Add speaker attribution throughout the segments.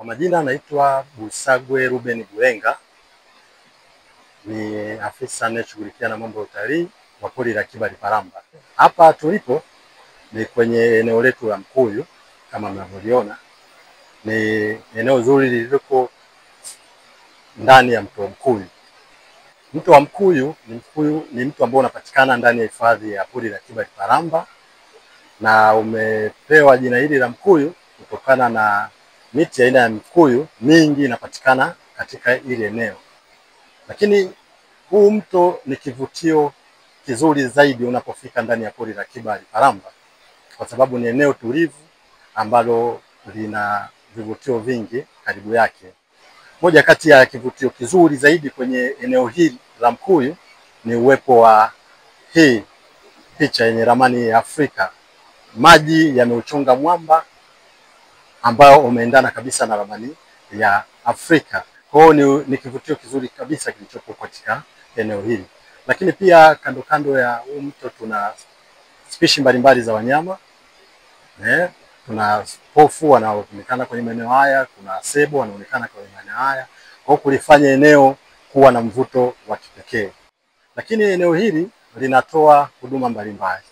Speaker 1: Kwa majina naitwa Busagwe Ruben Buenga, ni afisa anayeshughulikia na mambo ya utalii wa pori la Kiba Liparamba. Hapa tulipo ni kwenye eneo letu la Mkuyu, kama mnavyoona. Ni eneo zuri lililopo ndani ya mto Mkuyu. Mto wa Mkuyu ni mto ambao unapatikana ndani ya hifadhi ya pori la Kiba Liparamba, na umepewa jina hili la Mkuyu kutokana na miti aina ya mkuyu mingi inapatikana katika ile eneo. Lakini huu mto ni kivutio kizuri zaidi unapofika ndani ya pori la Kiba Liparamba, kwa sababu ni eneo tulivu ambalo lina vivutio vingi karibu yake. Moja kati ya kivutio kizuri zaidi kwenye eneo hili la Mkuyu ni uwepo wa hii picha yenye ramani ya Afrika. Maji yameuchonga mwamba ambao umeendana kabisa na ramani ya Afrika. Kwa hiyo ni kivutio kizuri kabisa kilichopo katika eneo hili. Lakini pia kando kando ya huu mto tuna spishi mbalimbali za wanyama. Tuna pofu wanaoonekana kwenye maeneo haya, kuna sebo wanaonekana kwenye maeneo haya. Kwa hiyo kulifanya eneo kuwa na mvuto wa kipekee. Lakini eneo hili linatoa huduma mbalimbali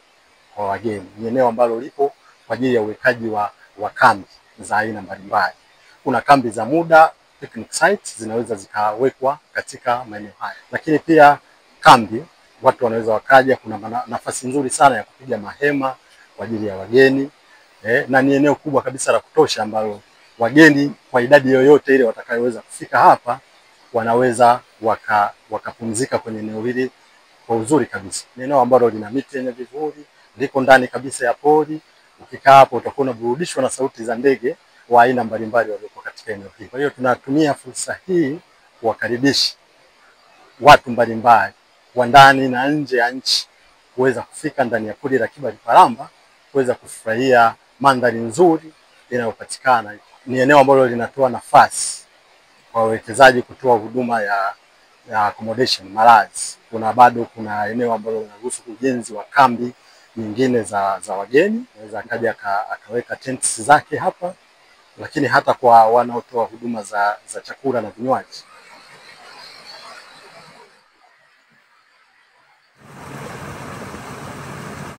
Speaker 1: kwa wageni. Ni eneo ambalo lipo kwa ajili ya uwekaji wa kambi za aina mbalimbali. Kuna kambi za muda, picnic sites, zinaweza zikawekwa katika maeneo haya. Lakini pia kambi watu wanaweza wakaja, kuna nafasi nzuri sana ya kupiga mahema kwa ajili ya wageni. Na ni eneo kubwa kabisa la kutosha ambalo wageni kwa idadi yoyote ile watakayoweza kufika hapa wanaweza wakapumzika kwenye eneo hili kwa uzuri kabisa. Ni eneo ambalo lina miti yenye vivuli, liko ndani kabisa ya pori. Ukikaa hapo utakuwa unaburudishwa na sauti za ndege wa aina mbalimbali walioko katika eneo hili. Kwa hiyo tunatumia fursa hii kuwakaribisha watu mbalimbali wa ndani na nje ya nchi kuweza kufika ndani ya pori la Kiba Liparamba, kuweza kufurahia mandhari nzuri inayopatikana. Ni eneo ambalo linatoa nafasi kwa wawekezaji kutoa huduma ya accommodation, malazi. Kuna eneo ambalo linaruhusu ujenzi wa kambi nyingine za wageni, anaweza akaja akaweka tents zake hapa. Lakini hata kwa wanaotoa huduma za chakula na vinywaji,